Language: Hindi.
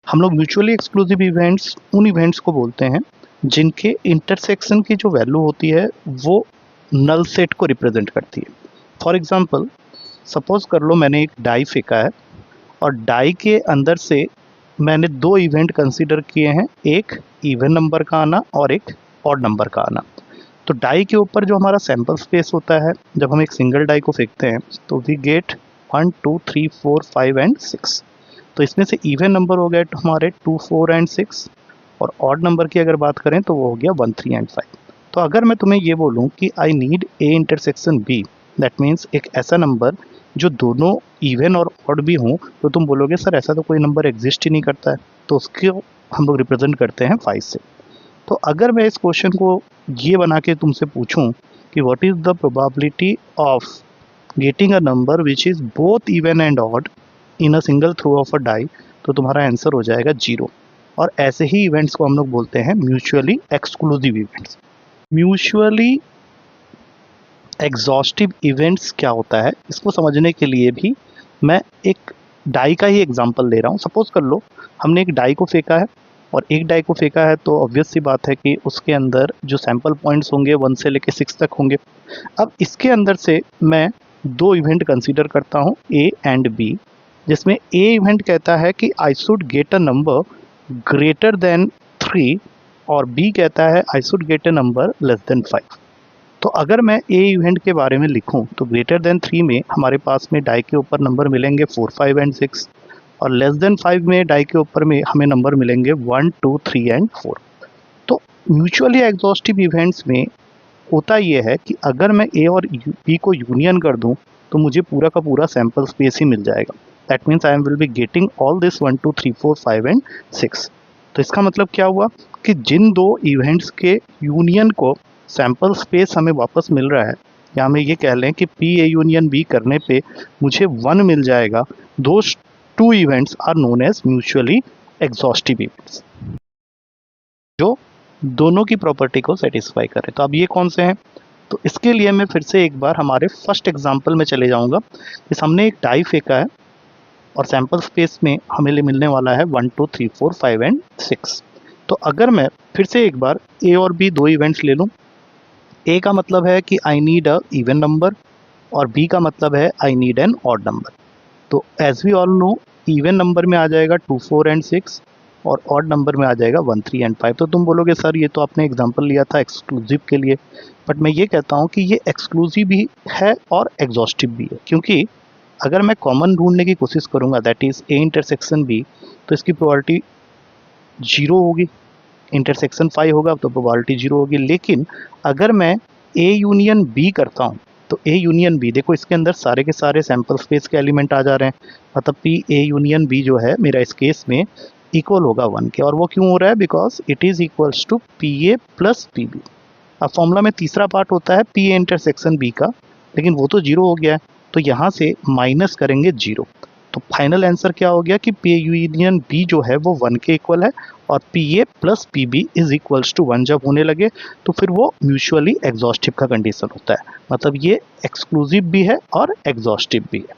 हम लोग म्यूचुअली एक्सक्लूसिव इवेंट्स उन इवेंट्स को बोलते हैं जिनके इंटरसेक्शन की जो वैल्यू होती है वो नल सेट को रिप्रेजेंट करती है। फॉर एग्जांपल, सपोज कर लो मैंने एक डाई फेंका है और डाई के अंदर से मैंने दो इवेंट कंसीडर किए हैं, एक इवन नंबर का आना और एक ऑड नंबर का आना। तो डाई के ऊपर जो हमारा सैंपल स्पेस होता है, जब हम एक सिंगल डाई को फेंकते हैं तो वी गेट 1 2 3 4 5 एंड 6। तो इसमें से इवन नंबर हो गए तो हमारे 2 4 एंड 6, और ऑड नंबर की अगर बात करें तो वो हो गया 1 3 एंड 5। तो अगर मैं तुम्हें ये बोलूँ कि I need A intersection B, that means एक ऐसा नंबर जो दोनों इवन और ऑड भी हों, तो तुम बोलोगे सर ऐसा तो कोई नंबर एग्जिस्ट ही नहीं करता है, तो उसको हम लोग रिप्रेजेंट करते हैं 5 से। तो अगर मैं इस क्वेश्चन को ये बना के तुमसे पूछूं कि what is the probability of getting a number which is both even and odd in a single throw of a die, तो तुम्हारा आंसर हो जाएगा 0। और ऐसे ही इवेंट्स को हम लोग बोलते हैं mutually exclusive events. Mutually exhaustive events क्या होता है, इसको समझने के लिए भी मैं एक डाई का ही एग्जांपल ले रहा हूँ। सपोज कर लो हमने एक डाई को फेंका है और एक डाई को फेंका है, तो ऑब्वियस सी बात है कि उसके अंदर जो सैंपल पॉइंट्स होंगे 1 से लेके 6 तक होंगे। अब इसके अंदर से मैं दो इवेंट कंसीडर करता हूँ, ए एंड बी, जिसमें ए इवेंट कहता है कि I should get a number greater than 3 और बी कहता है I should get a number less than 5। तो अगर मैं ए इवेंट के बारे में लिखूं तो ग्रेटर देन 3 में हमारे पास में डाई के ऊपर नंबर मिलेंगे 4 5 एंड 6, और लेस देन 5 में डाई के ऊपर में हमें नंबर मिलेंगे 1 2 3 एंड 4। तो म्यूचुअली एग्जॉस्टिव इवेंट्स में होता ये है कि अगर मैं ए और बी को यूनियन कर दूं तो मुझे पूरा का पूरा सैंपल स्पेस ही मिल जाएगा। That means I will be getting all this 1 2 3 4 5 and 6। तो इसका मतलब क्या हुआ कि जिन दो इवेंट्स के यूनियन को सैंपल स्पेस हमें वापस मिल रहा है, या हमें ये कह लें कि पी ए यूनियन बी करने पे मुझे 1 मिल जाएगा, those two events are known as mutually exhaustive events, जो दोनों की प्रॉपर्टी को सेटिस्फाई करें। तो अब ये कौन से हैं, तो इसके लिए मैं फिर से एक बार हमारे फर्स्ट एग्जांपल में चले जाऊंगा। इस हमने एक डाई फेंका है और सैंपल स्पेस में हमें मिलने वाला है 1 2 3 4 5 एंड 6। तो अगर मैं फिर से एक बार ए और बी दो इवेंट्स ले लूं, ए का मतलब है कि I need a even number और बी का मतलब है I need an odd number. तो as we all know, even number में आ जाएगा 2 4 एंड 6 और ऑड नंबर में आ जाएगा 1 3 एंड 5। तो तुम बोलोगे सर ये तो आपने एग्जांपल लिया था एक्सक्लूसिव के लिए, बट मैं ये कहता हूँ कि ये एक्सक्लूसिव भी है और एग्जॉस्टिव भी है, क्योंकि अगर मैं कॉमन ढूंढने की कोशिश करूँगा that is A intersection B, तो इसकी प्रोबेबिलिटी 0 होगी। इंटरसेक्शन 5 होगा तो प्रोबेबिलिटी 0 होगी। लेकिन अगर मैं ए यूनियन बी करता हूँ तो ए यूनियन बी, देखो इसके अंदर सारे के सारे सैंपल स्पेस के एलिमेंट आ जा रहे हैं, मतलब पी ए यूनियन बी जो है मेरा इस केस में इक्वल होगा 1 के। और वो क्यों हो रहा है, because it is equals to P A plus P B. अब फॉर्मूला में तीसरा पार्ट होता है पी ए इंटरसेक्शन बी का, लेकिन वो तो 0 हो गया है, तो यहाँ से माइनस करेंगे 0। तो फाइनल आंसर क्या हो गया कि पी यूनियन बी जो है वो 1 के इक्वल है, और P A plus P B is equals to 1 जब होने लगे तो फिर वो म्यूचुअली एग्जॉस्टिव का कंडीशन होता है। मतलब ये एक्सक्लूसिव भी है और एग्जॉस्टिव भी है।